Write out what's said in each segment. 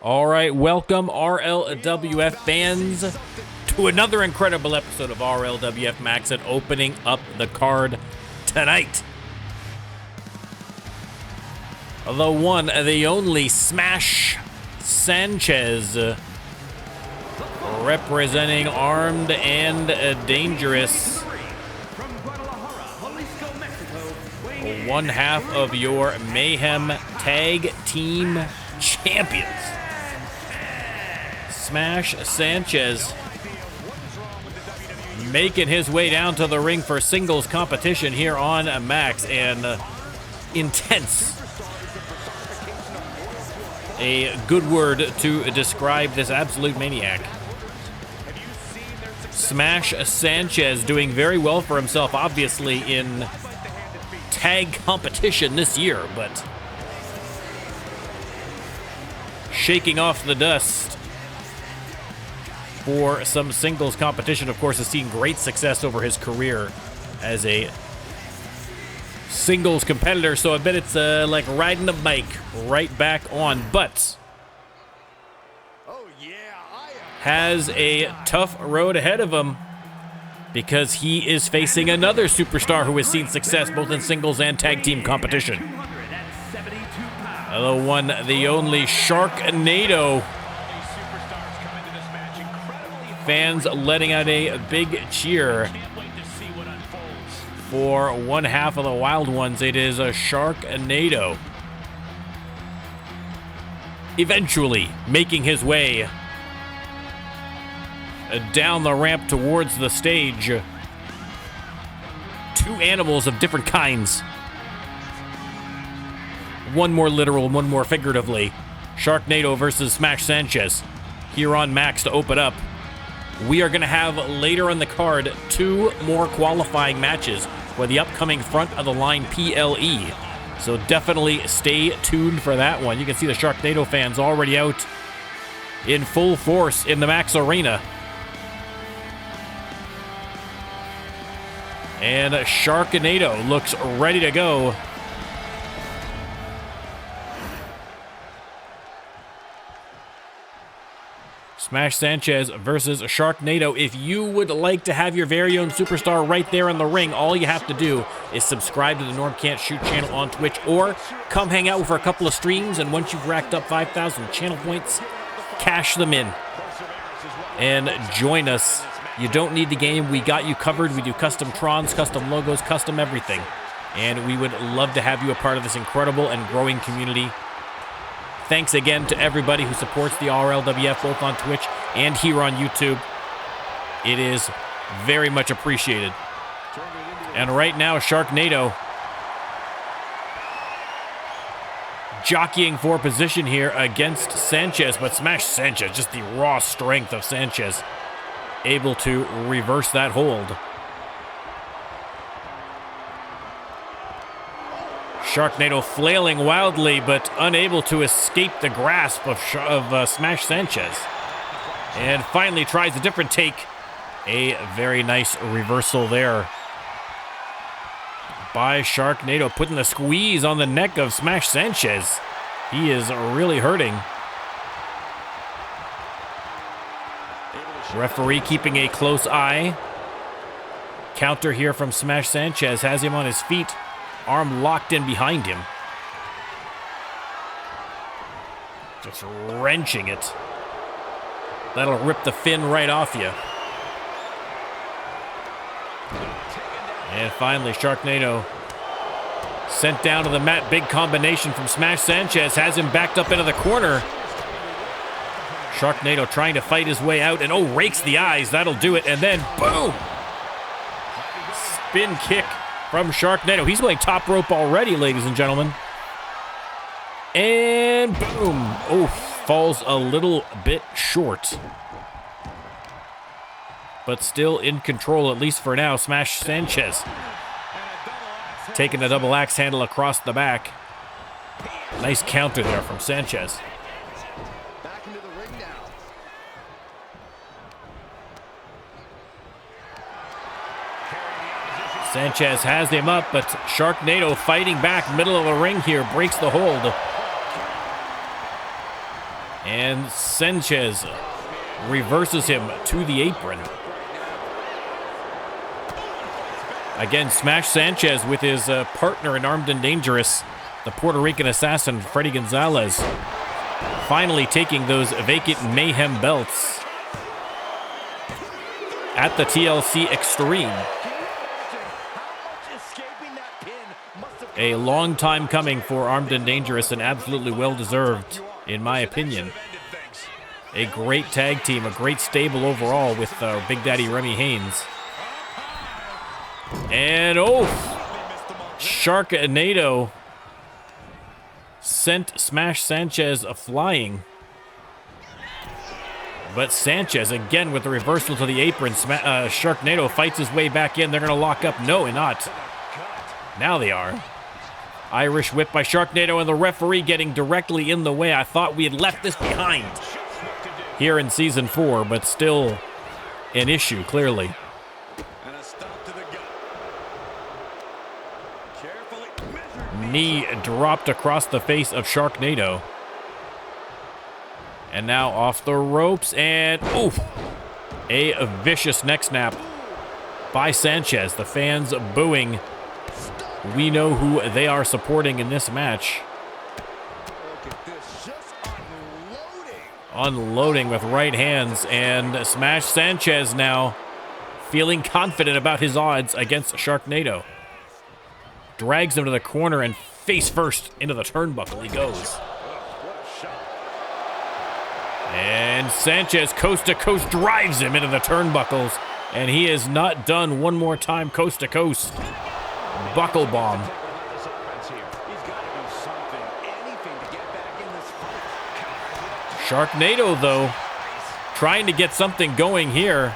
All right, welcome RLWF fans to another incredible episode of RLWF Max and opening up the card tonight. The one, the only Smash Sanchez representing Armed and Dangerous. One half of your Mayhem Tag Team Champions. Smash Sanchez making his way down to the ring for singles competition here on Max, and intense. A good word to describe this absolute maniac. Smash Sanchez doing very well for himself, obviously, in tag competition this year, but shaking off the dust for some singles competition. Of course, has seen great success over his career as a singles competitor, so I bet it's like riding a bike right back on, but has a tough road ahead of him because he is facing another superstar who has seen success both in singles and tag team competition. The one, the only Sharknado. Fans letting out a big cheer for one half of the Wild Ones. It is a Sharknado eventually making his way down the ramp towards the stage. Two animals of different kinds. One more literal, one more figuratively. Sharknado versus Smash Sanchez here on Max to open up. We are going to have later on the card two more qualifying matches for the upcoming front of the line PLE. So definitely stay tuned for that one. You can see the Sharknado fans already out in full force in the Max Arena. And Sharknado looks ready to go. Smash Sanchez versus Sharknado. If you would like to have your very own superstar right there in the ring, all you have to do is subscribe to the NormCantShoot channel on Twitch, or come hang out for a couple of streams, and once you've racked up 5,000 channel points, cash them in and join us. You don't need the game. We got you covered. We do custom trons, custom logos, custom everything. And we would love to have you a part of this incredible and growing community. Thanks again to everybody who supports the RLWF both on Twitch and here on YouTube. It is very much appreciated. And right now, Sharknado jockeying for position here against Sanchez, but Smash Sanchez, just the raw strength of Sanchez, able to reverse that hold. Sharknado flailing wildly, but unable to escape the grasp of Smash Sanchez. And finally tries a different take. A very nice reversal there by Sharknado, putting the squeeze on the neck of Smash Sanchez. He is really hurting. Referee keeping a close eye. Counter here from Smash Sanchez has him on his feet. Arm locked in behind him. Just wrenching it. That'll rip the fin right off you. And finally, Sharknado sent down to the mat. Big combination from Smash Sanchez. Has him backed up into the corner. Sharknado trying to fight his way out. And oh, rakes the eyes. That'll do it. And then, boom! Spin kick from Sharknado. He's going top rope already, ladies and gentlemen. And boom. Oh, falls a little bit short. But still in control, at least for now. Smash Sanchez taking a double axe handle across the back. Nice counter there from Sanchez. Sanchez has him up, but Sharknado fighting back, middle of the ring here, breaks the hold. And Sanchez reverses him to the apron. Again, Smash Sanchez with his partner in Armed and Dangerous, the Puerto Rican assassin, Freddy Gonzalez, finally taking those vacant Mayhem belts at the TLC Extreme. A long time coming for Armed and Dangerous, and absolutely well-deserved, in my opinion. A great tag team, a great stable overall with Big Daddy Remy Haynes. And Sharknado sent Smash Sanchez flying. But Sanchez, again with the reversal to the apron. Sharknado fights his way back in. They're going to lock up. No, they're not. Now they are. Irish whip by Sharknado, and the referee getting directly in the way. I thought we had left this behind here in Season 4, but still an issue, clearly. Knee dropped across the face of Sharknado. And now off the ropes, and a vicious neck snap by Sanchez. The fans booing. We know who they are supporting in this match. Unloading with right hands, and Smash Sanchez now feeling confident about his odds against Sharknado. Drags him to the corner, and face first into the turnbuckle he goes. And Sanchez coast to coast drives him into the turnbuckles, and he is not done. One more time, coast to coast. Buckle bomb. Sharknado, though, trying to get something going here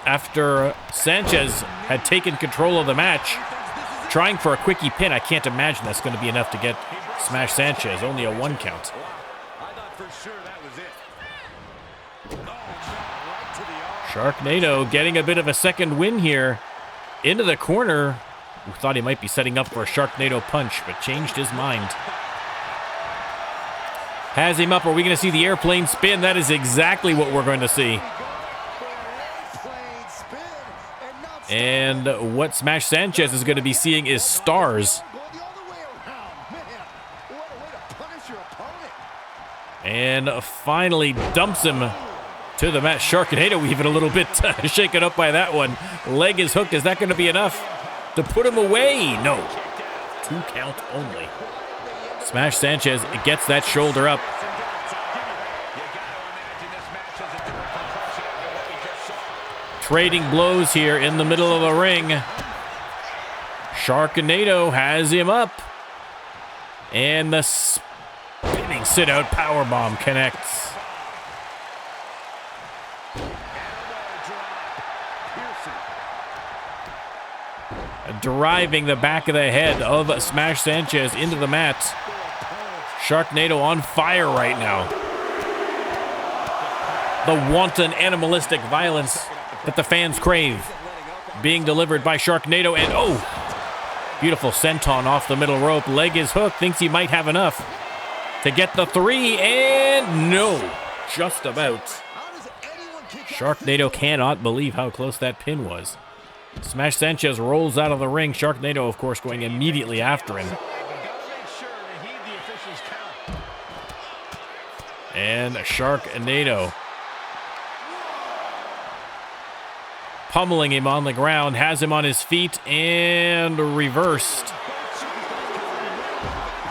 after Sanchez had taken control of the match. Trying for a quickie pin. I can't imagine that's going to be enough to get Smash Sanchez. Only a 1 count. Sharknado getting a bit of a second win here. Into the corner. We thought he might be setting up for a Sharknado punch, but changed his mind. Has him up. Are we going to see the airplane spin? That is exactly what we're going to see. And what Smash Sanchez is going to be seeing is stars. And finally dumps him to the mat. Sharknado even a little bit shaken up by that one. Leg is hooked. Is that going to be enough to put him away? No. 2 count only. Smash Sanchez gets that shoulder up. Trading blows here in the middle of the ring. Sharknado has him up. And the spinning sit-out powerbomb connects. Driving the back of the head of Smash Sanchez into the mat. Sharknado on fire right now. The wanton animalistic violence that the fans crave being delivered by Sharknado, and beautiful senton off the middle rope. Leg is hooked, thinks he might have enough to get the 3, and no, just about. Sharknado cannot believe how close that pin was. Smash Sanchez rolls out of the ring. Sharknado, of course, going immediately after him. And Sharknado pummeling him on the ground, has him on his feet, and reversed.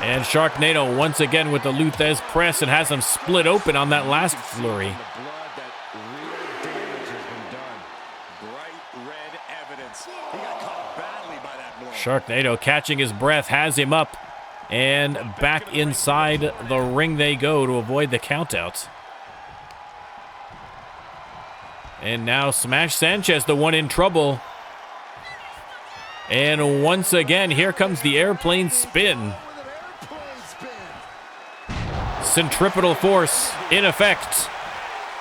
And Sharknado once again with the Luthez press, and has him split open on that last flurry. Sharknado catching his breath, has him up, and back inside the ring they go to avoid the countout. And now Smash Sanchez, the one in trouble. And once again, here comes the airplane spin. Centripetal force in effect.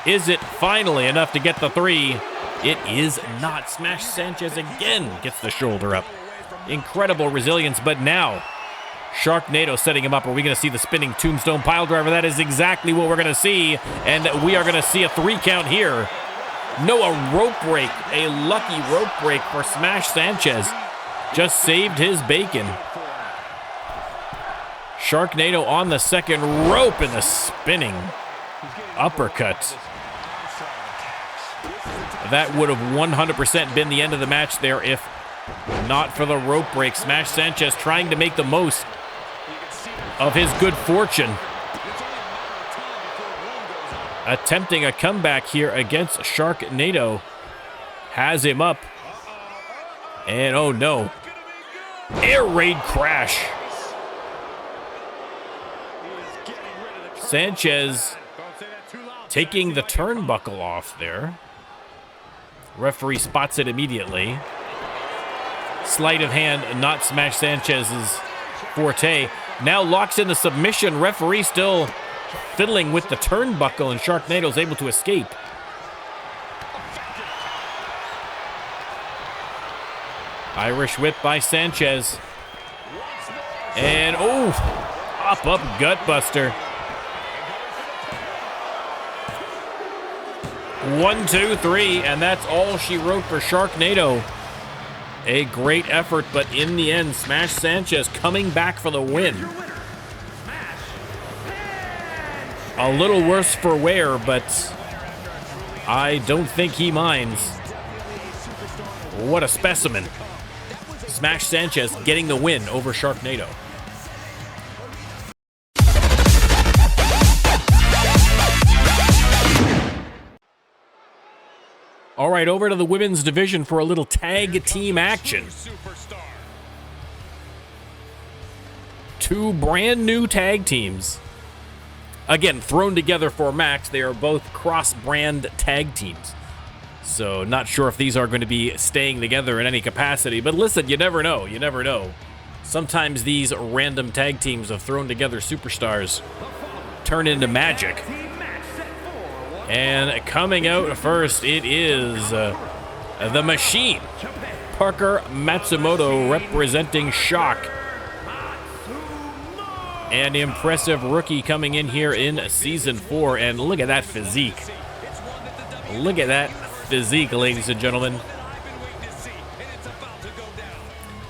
Is it finally enough to get the 3? It is not. Smash Sanchez again gets the shoulder up. Incredible resilience, but now Sharknado setting him up. Are we going to see the spinning tombstone pile driver? That is exactly what we're going to see. And we are going to see a 3 count here. No, a rope break. A lucky rope break for Smash Sanchez. Just saved his bacon. Sharknado on the second rope and the spinning uppercut. That would have 100% been the end of the match there if not for the rope break. Smash Sanchez trying to make the most of his good fortune. Attempting a comeback here against Sharknado. Has him up. And oh no. Air raid crash. Sanchez taking the turnbuckle off there. Referee spots it immediately. Sleight of hand, not Smash Sanchez's forte. Now locks in the submission. Referee still fiddling with the turnbuckle, and Sharknado's able to escape. Irish whip by Sanchez. And oh, up gutbuster. 1, 2, 3, and that's all she wrote for Sharknado. A great effort, but in the end, Smash Sanchez coming back for the win. A little worse for wear, but I don't think he minds. What a specimen. Smash Sanchez getting the win over Sharknado. All right, over to the women's division for a little tag team action. 2 brand new tag teams. Again, thrown together for Max. They are both cross-brand tag teams. So not sure if these are going to be staying together in any capacity. But listen, you never know. You never know. Sometimes these random tag teams of thrown together superstars turn into magic. And coming out first, it is the Machine. Parker Matsumoto representing Shock. An impressive rookie coming in here in Season 4. And look at that physique. Look at that physique, ladies and gentlemen.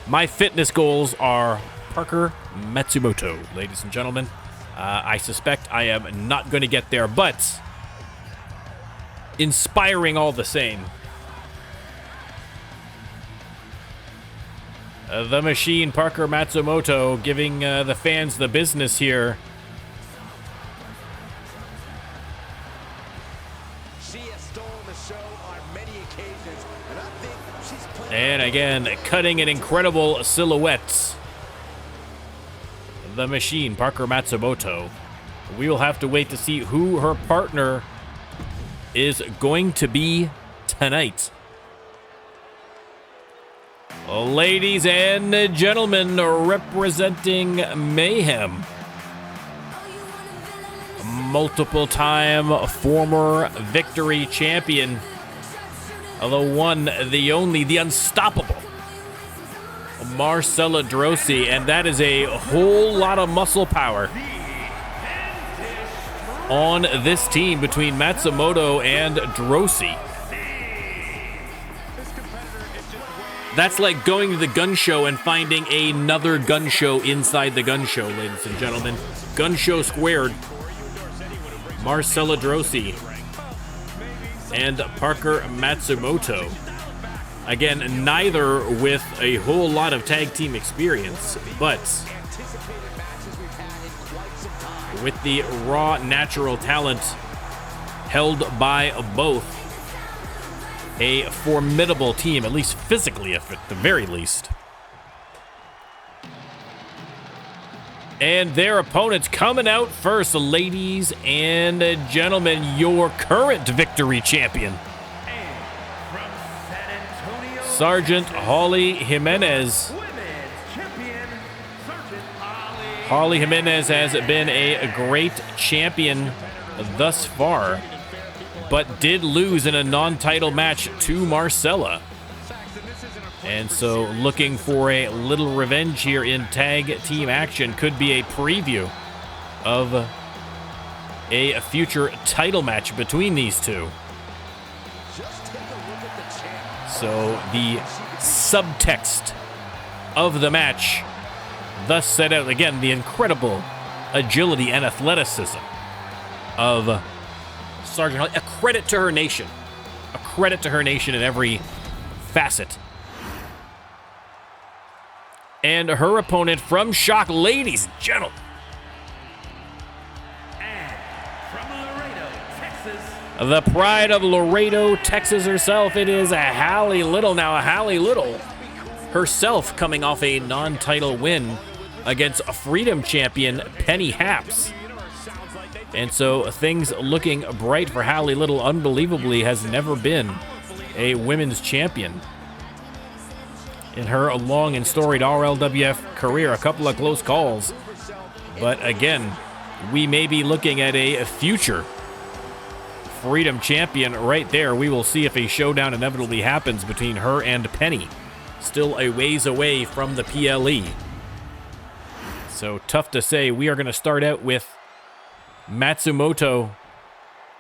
My fitness goals are Parker Matsumoto, ladies and gentlemen. I suspect I am not going to get there, but inspiring all the same. The Machine, Parker Matsumoto, giving the fans the business here. And again, cutting an incredible silhouette. The Machine, Parker Matsumoto. We will have to wait to see who her partner is going to be tonight. Ladies and gentlemen, representing Mayhem. Multiple-time former Victory champion. The one, the only, the unstoppable Marcella Droese, and that is a whole lot of muscle power on this team between Matsumoto and Droese. That's like going to the gun show and finding another gun show inside the gun show, ladies and gentlemen. Gun show squared. Marcella Droese and Parker Matsumoto. Again, neither with a whole lot of tag team experience, but with the raw, natural talent held by both. A formidable team, at least physically, at the very least. And their opponents coming out first, ladies and gentlemen, your current Victory champion, Sergeant Hayley Jimenez. Hayley Jimenez has been a great champion thus far, but did lose in a non-title match to Marcella. And so looking for a little revenge here in tag team action. Could be a preview of a future title match between these two. So the subtext of the match thus set out, again, the incredible agility and athleticism of Sergeant Holly. A credit to her nation. A credit to her nation in every facet. And her opponent from Shock, ladies and gentlemen. And from Laredo, Texas. The pride of Laredo, Texas herself, it is a Hayley Little. Now, a Hayley Little herself coming off a non-title win against a Freedom champion, Penny Happs. And so things looking bright for Hayley Little. Unbelievably, has never been a women's champion in her long and storied RLWF career. A couple of close calls. But again, we may be looking at a future Freedom champion right there. We will see if a showdown inevitably happens between her and Penny. Still a ways away from the PLE. So tough to say. We are going to start out with Matsumoto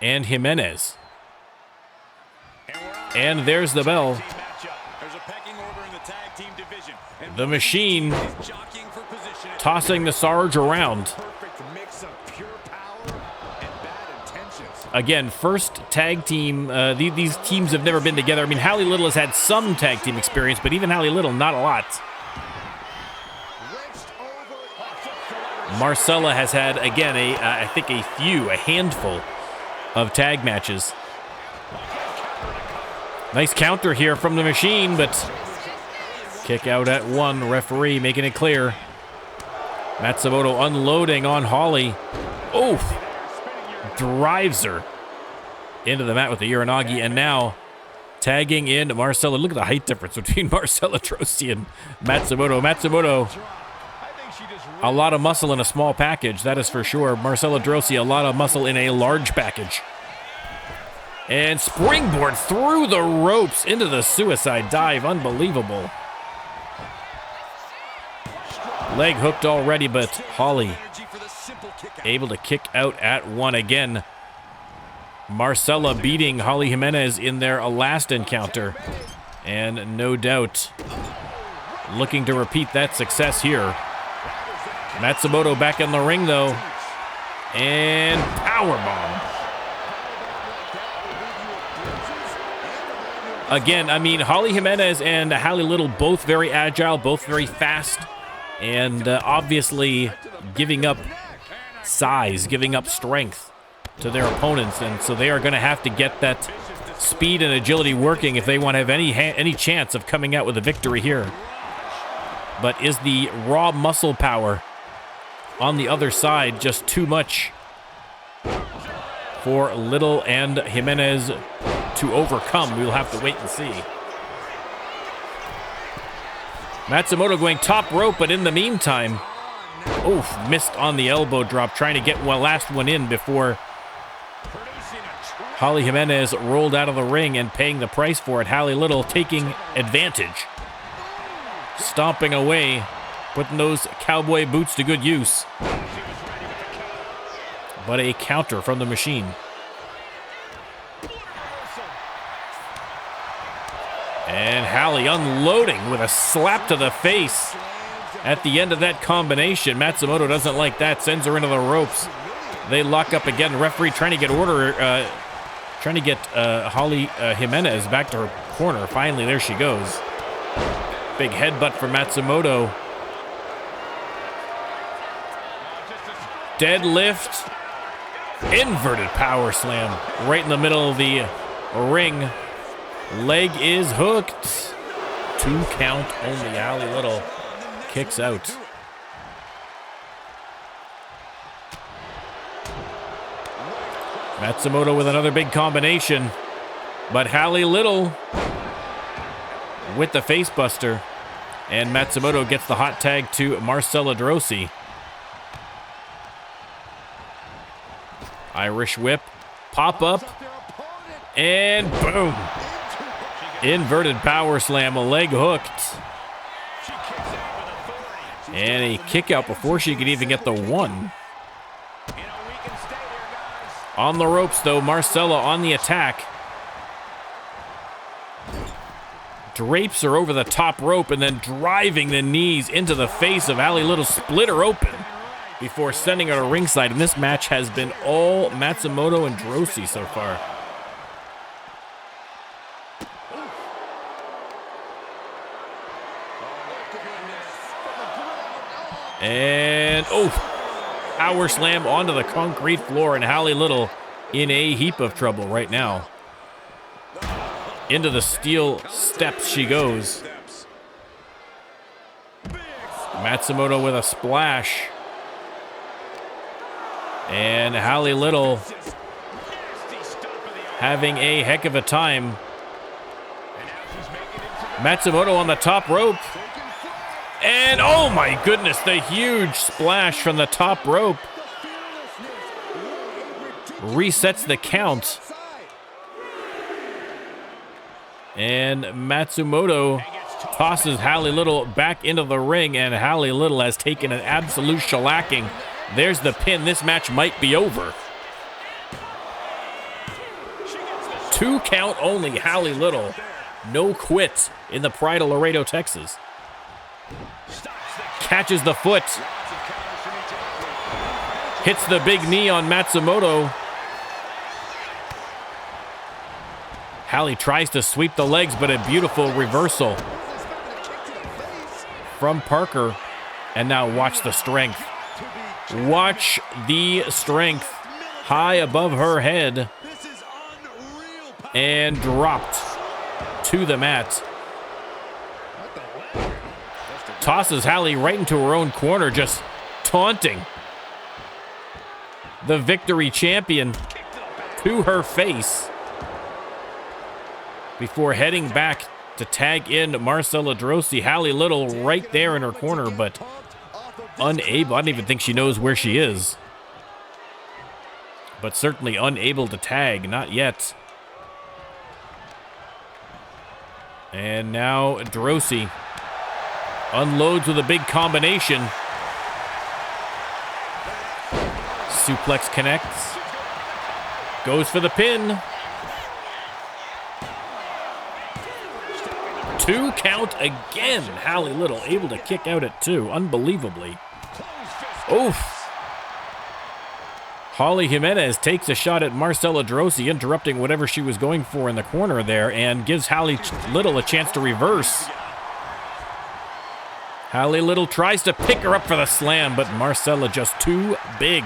and Jimenez. And there's the bell. The Machine tossing the Sarge around. Again, first tag team. These teams have never been together. I mean, Hayley Little has had some tag team experience, but even Hayley Little, not a lot. Marcella has had, again, I think a handful of tag matches. Nice counter here from the Machine, but kick out at one. Referee making it clear. Matsumoto unloading on Holly. Oof. Drives her into the mat with the Uranagi, and now tagging in Marcella. Look at the height difference between Marcella, Droese, and Matsumoto. Matsumoto, a lot of muscle in a small package, that is for sure. Marcella, Droese, a lot of muscle in a large package. And springboard through the ropes into the suicide dive. Unbelievable. Leg hooked already, but Holly able to kick out at one again. Marcella beating Holly Jimenez in their last encounter. And no doubt looking to repeat that success here. Matsumoto back in the ring, though. And powerbomb. Again, I mean, Holly Jimenez and Hayley Little, both very agile, both very fast. And obviously giving up size, giving up strength to their opponents. And so they are going to have to get that speed and agility working if they want to have any chance of coming out with a victory here. But is the raw muscle power on the other side just too much for Little and Jimenez to overcome? We'll have to wait and see. Matsumoto going top rope, but in the meantime, oof, missed on the elbow drop, trying to get one last one in before Holly Jimenez rolled out of the ring and paying the price for it. Hayley Little taking advantage, stomping away, putting those cowboy boots to good use. But a counter from the Machine. And Hayley unloading with a slap to the face at the end of that combination. Matsumoto doesn't like that, sends her into the ropes. They lock up again. Referee trying to get Holly Jimenez back to her corner. Finally, there she goes. Big headbutt for Matsumoto. Deadlift. Inverted power slam right in the middle of the ring. Leg is hooked. 2 count only. Hayley Little kicks out. Matsumoto with another big combination. But Hayley Little with the facebuster. And Matsumoto gets the hot tag to Marcella Droese. Irish whip. Pop up. And boom. Inverted power slam, a leg hooked. And a kick out before she could even get the one. On the ropes, though, Marcella on the attack. Drapes her over the top rope and then driving the knees into the face of Hayley Little, split her open before sending her to ringside. And this match has been all Matsumoto and Droese so far. And, power slam onto the concrete floor, and Hayley Little in a heap of trouble right now. Into the steel steps she goes. Matsumoto with a splash. And Hayley Little having a heck of a time. Matsumoto on the top rope. And oh my goodness, the huge splash from the top rope. Resets the count. And Matsumoto tosses Hayley Little back into the ring, and Hayley Little has taken an absolute shellacking. There's the pin. This match might be over. 2 count only, Hayley Little. No quit in the Pride of Laredo, Texas. Catches the foot. Hits the big knee on Matsumoto. Hayley tries to sweep the legs, but a beautiful reversal from Parker. And now watch the strength. Watch the strength. High above her head. And dropped to the mat. Tosses Hayley right into her own corner, just taunting the victory champion to her face before heading back to tag in Marcella Droese. Hayley Little right there in her corner, but unable. I don't even think she knows where she is. But certainly unable to tag, not yet. And now Droese unloads with a big combination. Suplex connects. Goes for the pin. 2 count again. Hayley Little able to kick out at 2, unbelievably. Oof. Holly Jimenez takes a shot at Marcella Droese, interrupting whatever she was going for in the corner there, and gives Hayley Little a chance to reverse. Hayley Little tries to pick her up for the slam, but Marcella just too big.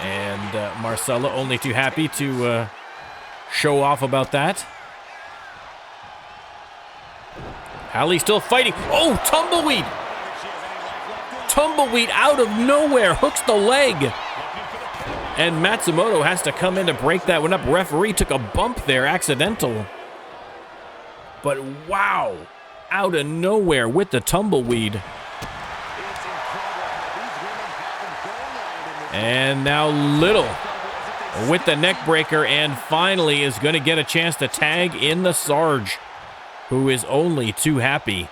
And Marcella only too happy to show off about that. Hayley still fighting. Oh, tumbleweed! Tumbleweed out of nowhere, hooks the leg. And Matsumoto has to come in to break that one up. Referee took a bump there, accidental. But wow, out of nowhere with the tumbleweed. And now Little with the neck breaker, and finally is going to get a chance to tag in the Sarge, who is only too happy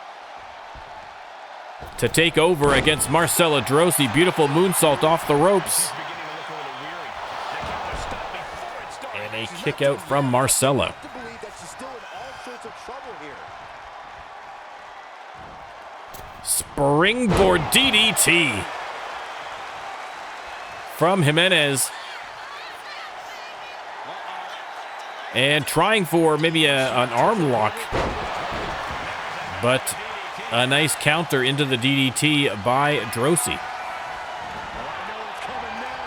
to take over against Marcella Droese. Beautiful moonsault off the ropes. And a kick out from Marcella. Springboard DDT from Jimenez. And trying for maybe an arm lock. But a nice counter into the DDT by Droese.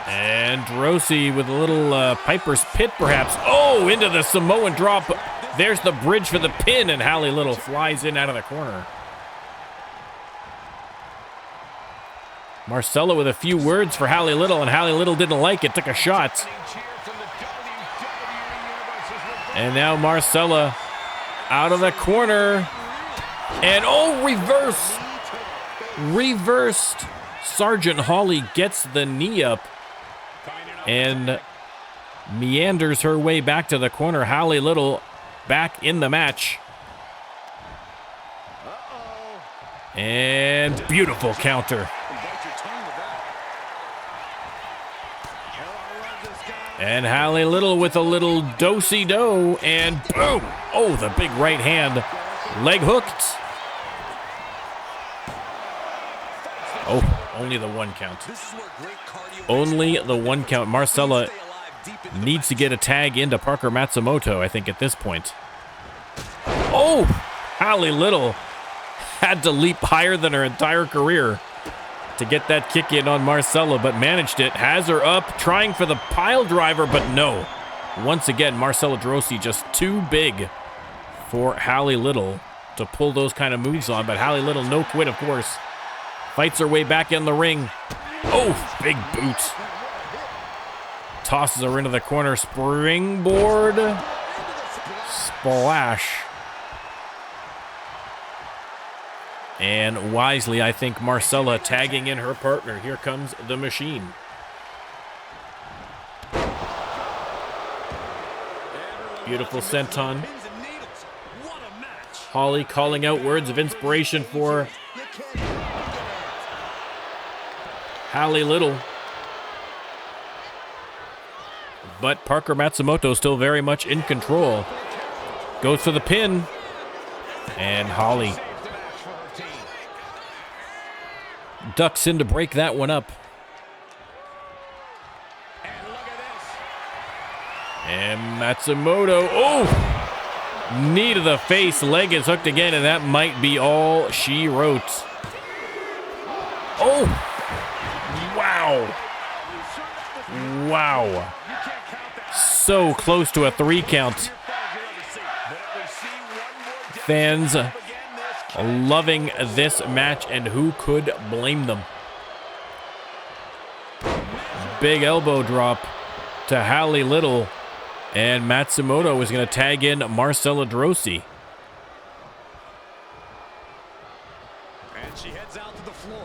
And Droese with a little Piper's Pit, perhaps. Oh, into the Samoan drop. There's the bridge for the pin, and Hayley Little flies in out of the corner. Marcella with a few words for Hayley Little, and Hayley Little didn't like it, took a shot. And now Marcella out of the corner. And oh, reversed. Sergeant Holly gets the knee up and meanders her way back to the corner. Hayley Little back in the match. And beautiful counter. And Hayley Little with a little do-si-do, and boom! Oh, the big right hand. Leg hooked. Oh, only the one count. Only the one count. Marcella needs to get a tag into Parker Matsumoto, I think, at this point. Oh! Hayley Little had to leap higher than her entire career to get that kick in on Marcella, but managed it. Has her up, trying for the pile driver, but no. Once again, Marcella Droese just too big for Hayley Little to pull those kind of moves on, but Hayley Little, no quit, of course. Fights her way back in the ring. Oh, big boot. Tosses her into the corner. Springboard. Splash. And wisely, I think, Marcella tagging in her partner. Here comes the Machine. Beautiful senton. Holly calling out words of inspiration for Hayley Little. But Parker Matsumoto still very much in control. Goes for the pin. And Holly ducks in to break that one up. And Matsumoto, oh! Knee to the face, leg is hooked again, and that might be all she wrote. Oh! Wow. Wow. So close to a 3 count. Fans loving this match, and who could blame them? Big elbow drop to Hayley Little, and Matsumoto is going to tag in Marcella Droese.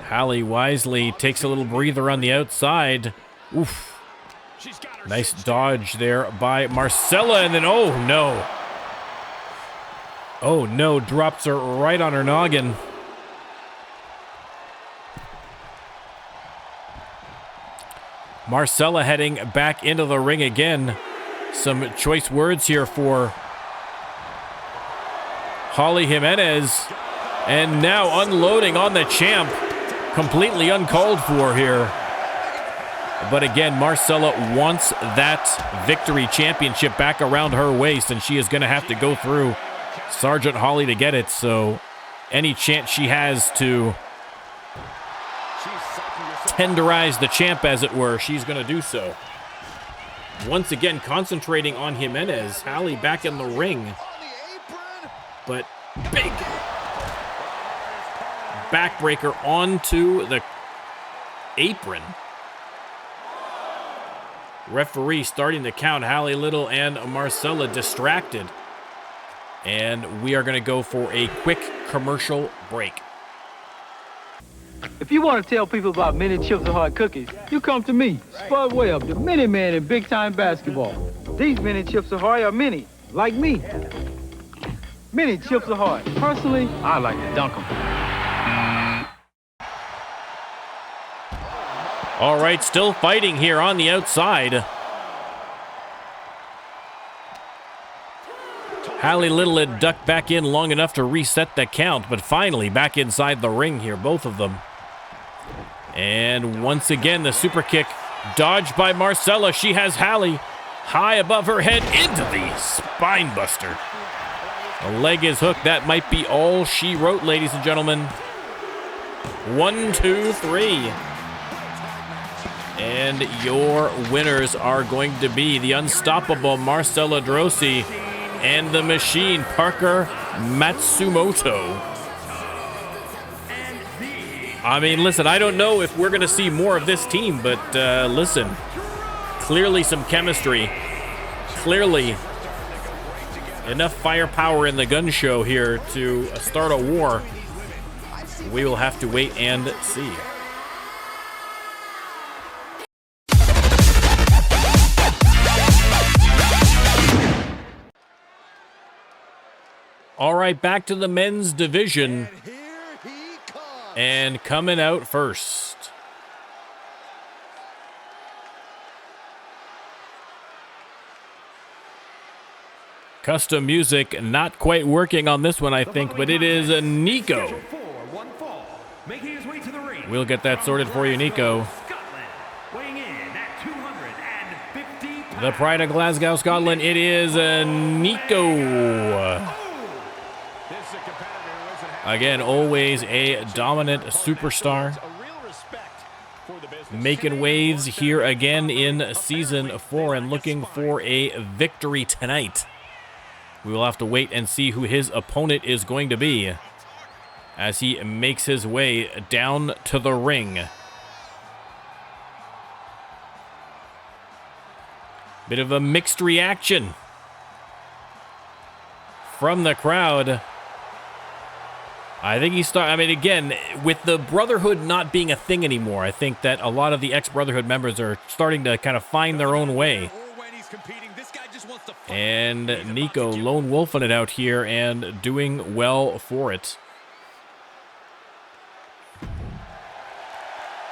Hayley wisely takes a little breather on the outside. Oof. Nice dodge there by Marcella, and then, oh no. Oh no, drops her right on her noggin. Marcella heading back into the ring again. Some choice words here for Holly Jimenez. And now unloading on the champ. Completely uncalled for here. But again, Marcella wants that victory championship back around her waist, and she is going to have to go through Sergeant Holly to get it. So any chance she has to tenderize the champ, as it were, she's going to do so. Once again, concentrating on Jimenez. Hayley back in the ring. But big backbreaker onto the apron. Referee starting to count. Hayley Little and Marcella distracted. And we are going to go for a quick commercial break. If you want to tell people about Mini Chips Ahoy cookies, you come to me, Spud Webb, the mini man in big-time basketball. These Mini Chips Ahoy are mini, like me. Mini Chips Ahoy. Personally, I like to dunk them. All right, still fighting here on the outside. Hayley Little had ducked back in long enough to reset the count, but finally back inside the ring here, both of them. And once again, the super kick dodged by Marcella. She has Hayley high above her head into the spine buster. The leg is hooked. That might be all she wrote, ladies and gentlemen. 1, 2, 3. And your winners are going to be the unstoppable Marcella Droese and the Machine, Parker Matsumoto. I mean, listen, I don't know if we're going to see more of this team, but listen, clearly some chemistry. Clearly enough firepower in the gun show here to start a war. We will have to wait and see. All right, back to the men's division. And coming out first. Custom music not quite working on this one, I think, but it is Niko. We'll get that sorted for you, Niko. The pride of Glasgow, Scotland, it is Niko. Again, always a dominant superstar. Making waves here again in Season 4 and looking for a victory tonight. We will have to wait and see who his opponent is going to be as he makes his way down to the ring. Bit of a mixed reaction from the crowd. I think again, with the Brotherhood not being a thing anymore, I think that a lot of the ex-Brotherhood members are starting to kind of find their own way. And Niko lone wolfing it out here and doing well for it.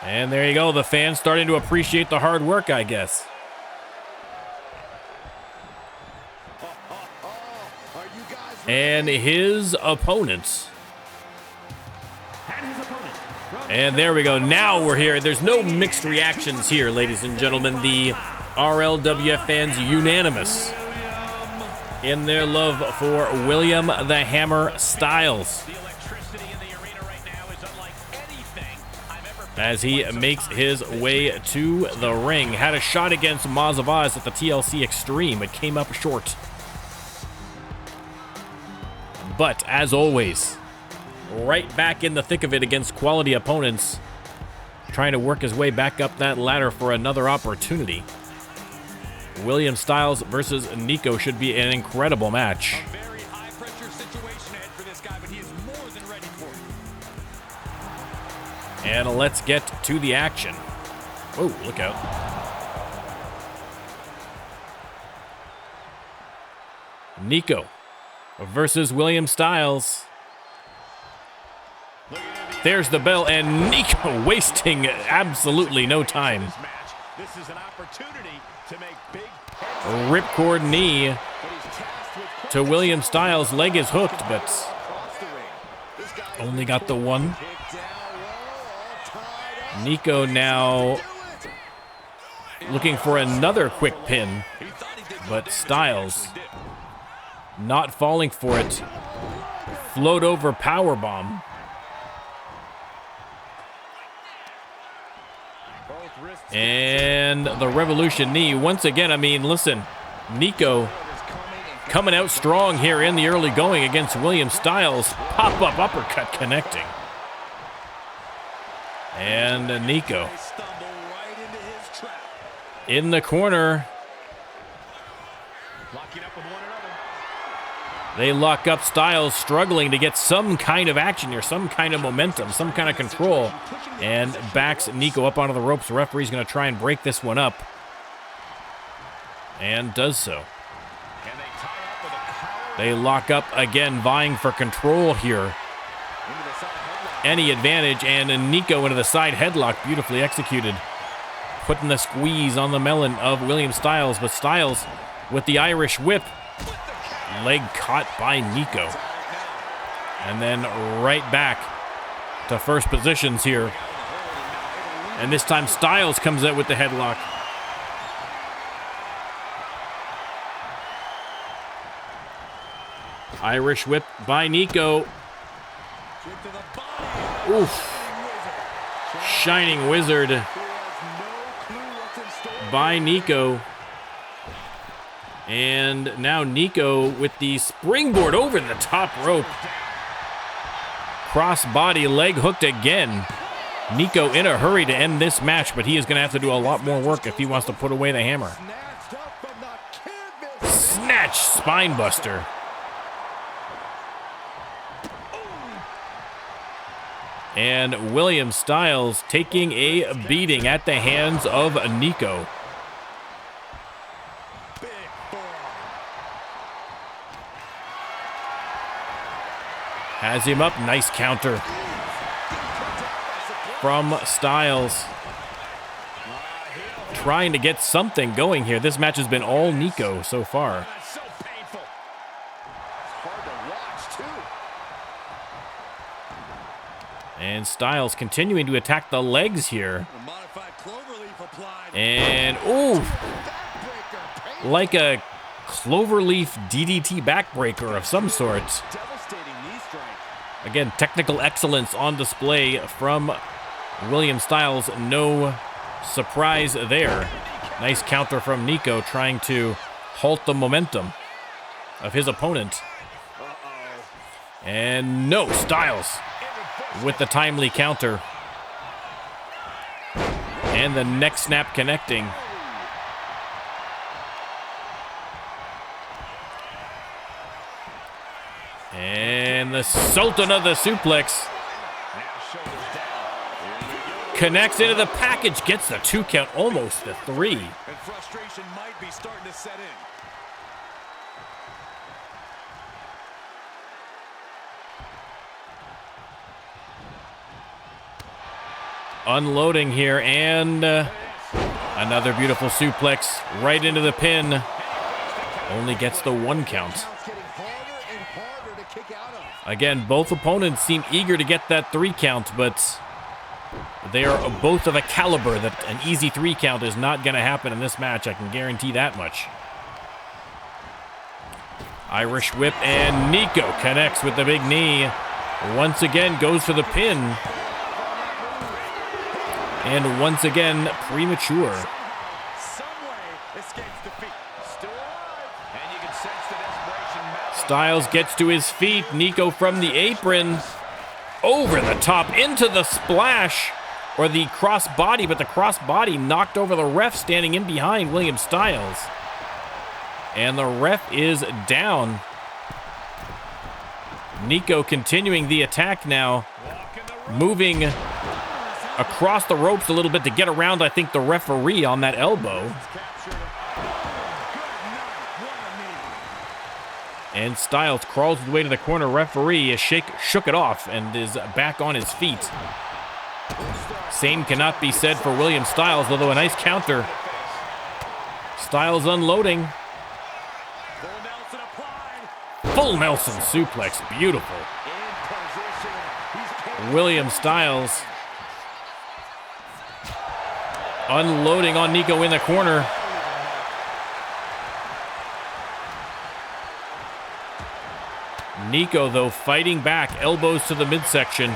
And there you go, the fans starting to appreciate the hard work, I guess. And his opponents. And there we go. Now we're here. There's no mixed reactions here, ladies and gentlemen. The RLWF fans unanimous in their love for William the Hammer Stylez, as he makes his way to the ring. Had a shot against Mazavaz at the TLC Extreme. It came up short. But as always, right back in the thick of it against quality opponents, trying to work his way back up that ladder for another opportunity. William Stylez versus Niko should be an incredible match. A very high-pressure situation ahead for this guy, but he is more than ready for it. And let's get to the action. Oh, look out. Niko versus William Stylez. There's the bell, and Niko wasting absolutely no time. This is an opportunity to make big Ripcord knee to William Stylez. Leg is hooked, but only got the one. Niko now looking for another quick pin, but Stylez not falling for it. Float over powerbomb. And the Revolution knee once again. I mean, listen, Niko coming out strong here in the early going against William Stylez. Pop-up uppercut connecting. And Niko in the corner. They lock up. Stylez struggling to get some kind of action here, some kind of momentum, some kind of control, and backs Niko up onto the ropes. The referee's going to try and break this one up, and does so. They lock up again, vying for control here. Any advantage, and Niko into the side headlock, beautifully executed, putting the squeeze on the melon of William Stylez, but Stylez with the Irish whip. Leg caught by Niko. And then right back to first positions here. And this time Stylez comes out with the headlock. Irish whip by Niko. Oof. Shining Wizard by Niko. And now Niko with the springboard over the top rope. Cross body leg hooked again. Niko in a hurry to end this match, but he is going to have to do a lot more work if he wants to put away the hammer. Snatch spine buster. And William Stylez taking a beating at the hands of Niko. Has him up. Nice counter from Stylez. Trying to get something going here. This match has been all Niko so far. So painful. It's hard to watch, too. And Stylez continuing to attack the legs here. A modified cloverleaf applied. And, ooh, like a cloverleaf DDT backbreaker of some sort. Devastating knee strike. Again, technical excellence on display from William Stylez. No surprise there. Nice counter from Niko, trying to halt the momentum of his opponent. And no, Stylez with the timely counter. And the neck snap connecting. And the Sultan of the Suplex connects into the package, gets the 2 count, almost the 3. And frustration might be starting to set in. Unloading here, and another beautiful suplex right into the pin. Only gets the 1 count. Again, both opponents seem eager to get that 3 count, but they are both of a caliber that an easy 3 count is not going to happen in this match. I can guarantee that much. Irish whip, and Niko connects with the big knee. Once again goes for the pin. And once again, premature. Stylez gets to his feet. Niko from the apron. Over the top into the splash. Or the cross body, but the cross body knocked over the ref standing in behind William Stylez. And the ref is down. Niko continuing the attack now. Moving across the ropes a little bit to get around, I think, the referee on that elbow. And Stylez crawls his way to the corner. Referee shook it off and is back on his feet. Same cannot be said for William Stylez, although a nice counter. Stylez unloading. Full Nelson suplex. Beautiful. William Stylez unloading on Niko in the corner. Niko, though, fighting back, elbows to the midsection.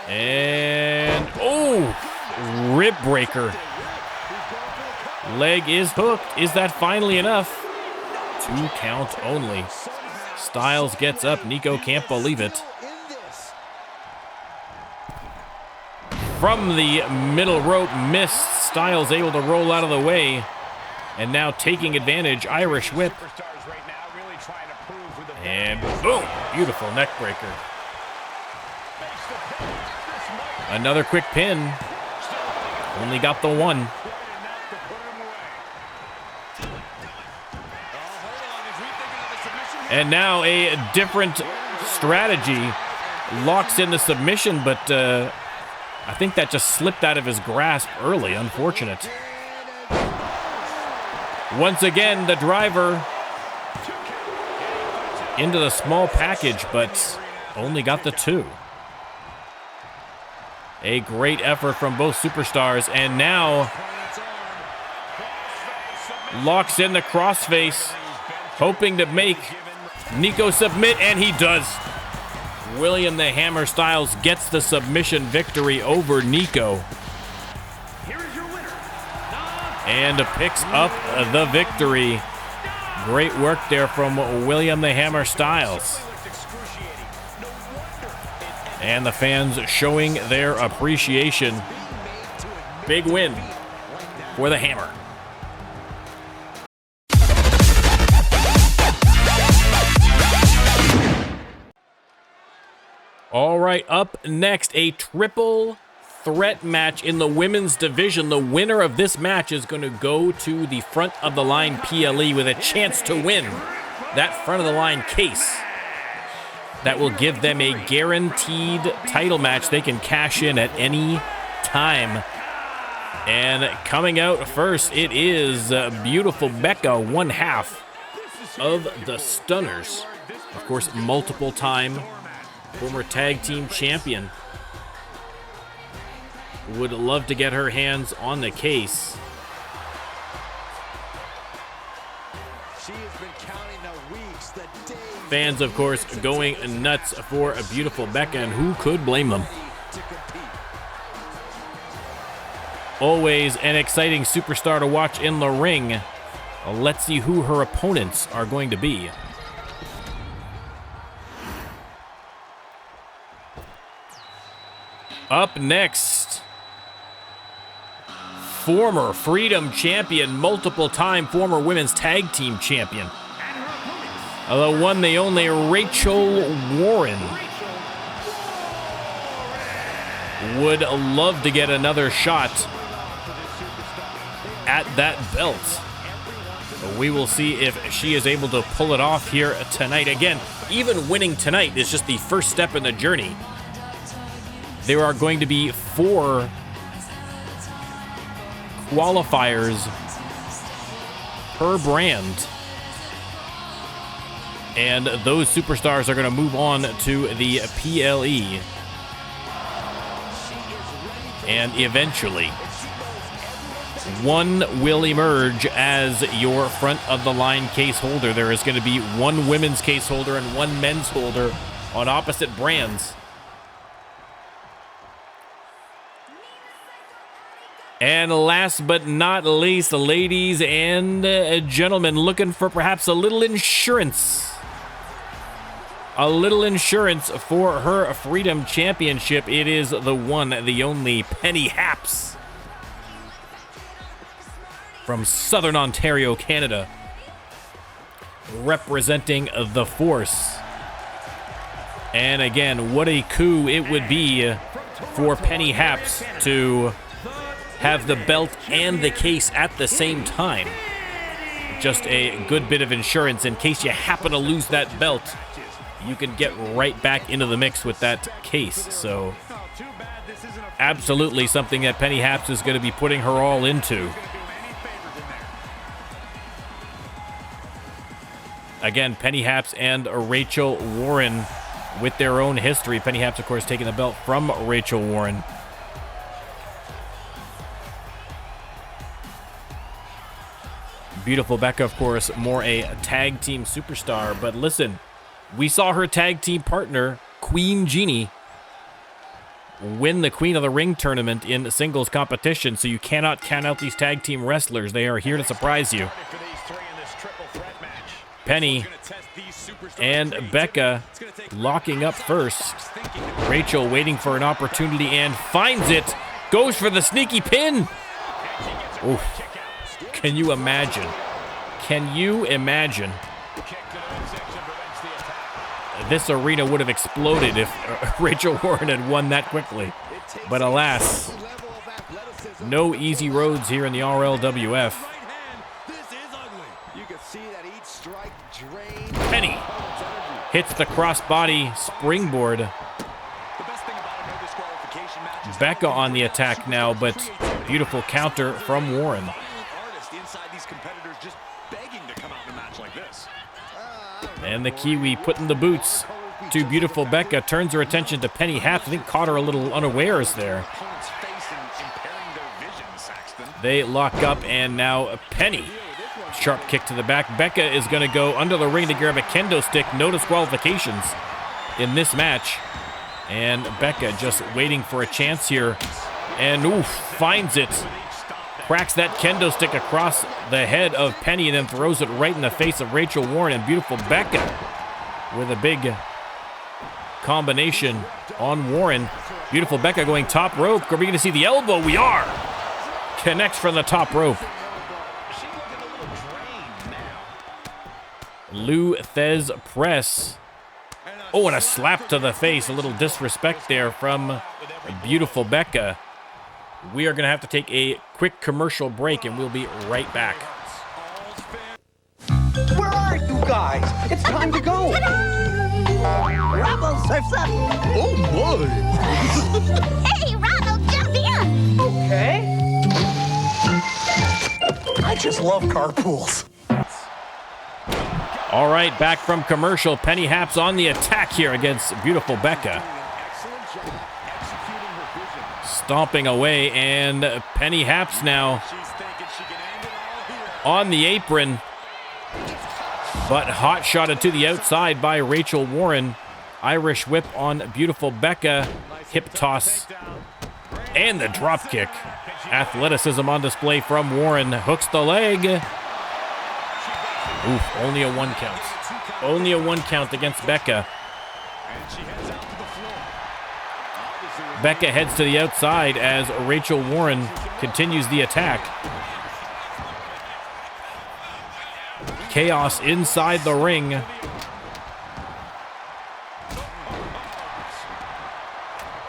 And, oh, rib breaker. Leg is hooked. Is that finally enough? 2 count only. Stylez gets up. Niko can't believe it. From the middle rope, missed. Stylez able to roll out of the way. And now taking advantage, Irish whip. And boom, beautiful neck breaker. Another quick pin. Only got the 1. And now a different strategy. Locks in the submission, but I think that just slipped out of his grasp early. Unfortunate. Once again, the driver into the small package, but only got the 2. A great effort from both superstars, and now locks in the crossface, hoping to make Niko submit, and he does. William the Hammer Stylez gets the submission victory over Niko. And picks up the victory. Great work there from William the Hammer Stylez. And the fans showing their appreciation. Big win for the Hammer. All right, up next, a triple threat match in the women's division. The winner of this match is going to go to the front of the line PLE with a chance to win that front of the line case that will give them a guaranteed title match they can cash in at any time. And coming out first, it is Beautiful Becca, one half of the Stunners. Of course, multiple time former tag team champion. Would love to get her hands on the case. She has been counting the weeks, the days. Fans, of course, going nuts for a Beautiful Becca, and who could blame them? Always an exciting superstar to watch in the ring. Let's see who her opponents are going to be. Up next, former Freedom Champion, multiple-time former Women's Tag Team Champion. The one, the only, Rachel Warren. Would love to get another shot at that belt. We will see if she is able to pull it off here tonight. Again, even winning tonight is just the first step in the journey. There are going to be 4 qualifiers per brand. And those superstars are going to move on to the PLE. And eventually, one will emerge as your front of the line case holder. There is going to be one women's case holder and one men's holder on opposite brands. And last but not least, ladies and gentlemen, looking for perhaps a little insurance. A little insurance for her Freedom Championship. It is the one, the only Penny Happs from Southern Ontario, Canada, representing the Force. And again, what a coup it would be for Penny Happs to have the belt and the case at the same time. Just a good bit of insurance in case you happen to lose that belt. You can get right back into the mix with that case. So absolutely something that Penny Happs is going to be putting her all into. Again, Penny Happs and Rachel Warren with their own history. Penny Happs, of course, taking the belt from Rachel Warren. Beautiful Becca, of course, more a tag team superstar. But listen, we saw her tag team partner, Queen Jeannie, win the Queen of the Ring tournament in singles competition, so you cannot count out these tag team wrestlers. They are here to surprise you. Penny and Becca locking up first. Rachel waiting for an opportunity and finds it. Goes for the sneaky pin. Oof. Can you imagine? Can you imagine? This arena would have exploded if Rachel Warren had won that quickly. But alas, no easy roads here in the RLWF. Penny hits the crossbody springboard. Becca on the attack now, but beautiful counter from Warren. And the Kiwi putting the boots to Beautiful Becca, turns her attention to Penny Happs. I think caught her a little unawares there. They lock up, and now Penny. Sharp kick to the back. Becca is going to go under the ring to grab a kendo stick. No disqualifications in this match. And Becca just waiting for a chance here. And oof, finds it. Cracks that kendo stick across the head of Penny and then throws it right in the face of Rachel Warren. And Beautiful Becca with a big combination on Warren. Beautiful Becca going top rope. Are we going to see the elbow? We are. Connects from the top rope. Lou Thez press. Oh, and a slap to the face. A little disrespect there from Beautiful Becca. We are going to have to take a quick commercial break, and we'll be right back. Where are you guys. It's time to go. Rando surfs up. Oh, my. Hey, Rando, jump in. Okay. I just love carpools. All right, back from commercial. Penny Happs on the attack here against Beautiful Becca. Stomping away, and Penny Happs now on the apron, but hot shotted to the outside by Rachel Warren. Irish whip on Beautiful Becca, hip toss, and the drop kick. Athleticism on display from Warren. Hooks the leg. Oof, only a 1 count. Only a 1 count against Becca. Becca heads to the outside as Rachel Warren continues the attack. Chaos inside the ring.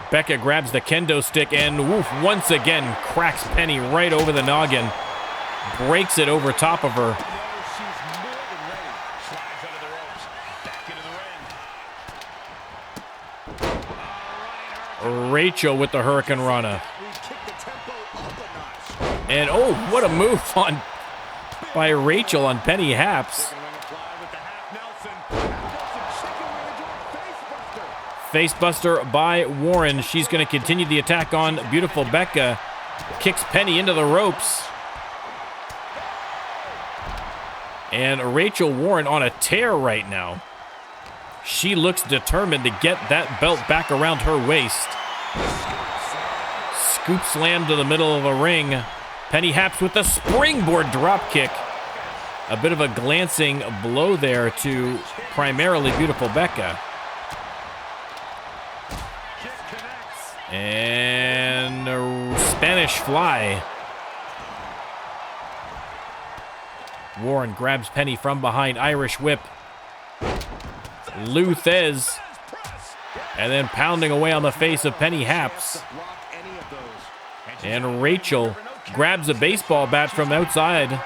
Becca grabs the kendo stick and woof, once again cracks Penny right over the noggin. Breaks it over top of her. Rachel with the Hurricane Rana. And oh, what a move by Rachel on Penny Happs. Facebuster by Warren. She's going to continue the attack on Beautiful Becca. Kicks Penny into the ropes. And Rachel Warren on a tear right now. She looks determined to get that belt back around her waist. Scoop slam to the middle of the ring. Penny Happs with a springboard drop kick. A bit of a glancing blow there to primarily Beautiful Becca. And a Spanish fly. Warren grabs Penny from behind. Irish whip. Luthez. And then pounding away on the face of Penny Happs. And Rachel grabs a baseball bat from outside.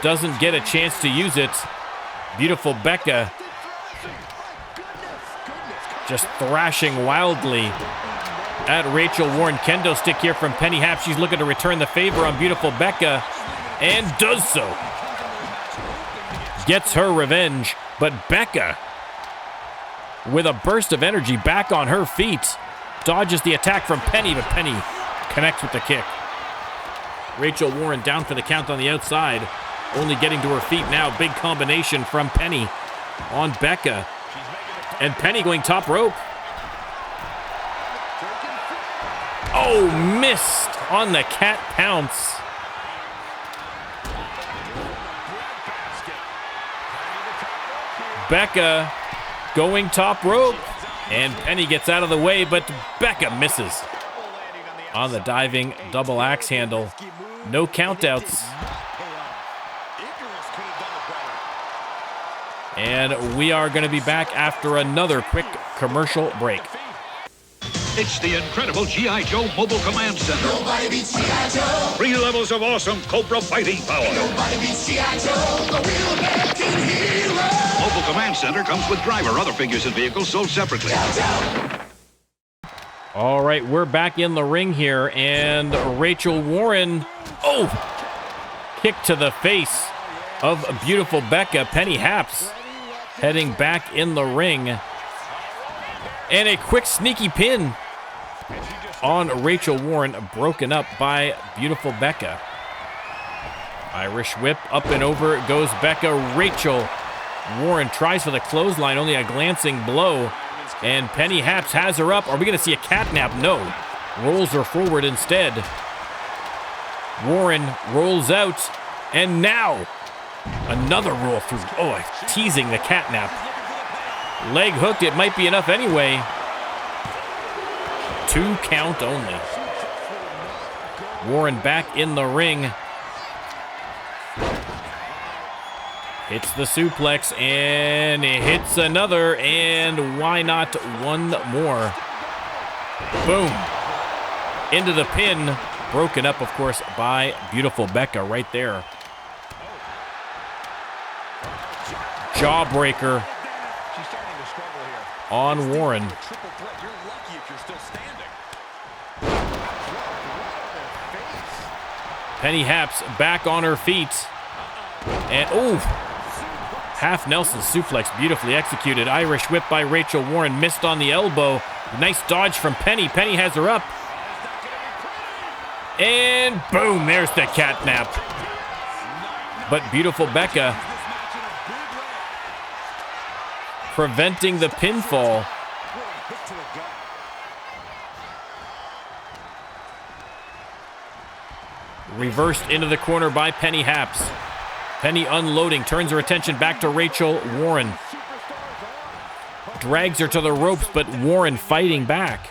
Doesn't get a chance to use it. Beautiful Becca just thrashing wildly at Rachel Warren. Kendo stick here from Penny Happs. She's looking to return the favor on Beautiful Becca and does so. Gets her revenge, but Becca, with a burst of energy, back on her feet, dodges the attack from Penny, but Penny connects with the kick. Rachel Warren down for the count on the outside, only getting to her feet now. Big combination from Penny on Becca, and Penny going top rope. Oh, missed on the cat pounce. Becca going top rope, and Penny gets out of the way, but Becca misses on the diving double axe handle. No countouts. And we are going to be back after another quick commercial break. It's the incredible G.I. Joe Mobile Command Center. Nobody beats G.I. Joe. 3 levels of awesome Cobra fighting power. Nobody beats G.I. Joe, the wheel-backing hero. Mobile Command Center comes with driver, other figures and vehicles sold separately. All right, we're back in the ring here, and Rachel Warren, kick to the face of Beautiful Becca. Penny Happs heading back in the ring. And a quick sneaky pin on Rachel Warren, broken up by Beautiful Becca. Irish whip, up and over goes Becca. Rachel Warren tries for the clothesline, only a glancing blow. And Penny Happs has her up. Are we going to see a catnap? No. Rolls her forward instead. Warren rolls out. And now, another roll through. Teasing the catnap. Leg hooked. It might be enough anyway. 2 count only. Warren back in the ring. Hits the suplex, and it hits another, and why not one more? Boom. Into the pin. Broken up, of course, by Beautiful Becca right there. Jawbreaker She's starting to struggle here. on Warren. Triple threat. You're lucky if you're still standing. Penny Happs back on her feet. And, oh, half Nelson suplex, beautifully executed. Irish whip by Rachel Warren, missed on the elbow. Nice dodge from Penny. Penny has her up. And boom, there's the catnap. But Beautiful Becca preventing the pinfall. Reversed into the corner by Penny Happs. Penny unloading, turns her attention back to Rachel Warren. Drags her to the ropes, but Warren fighting back.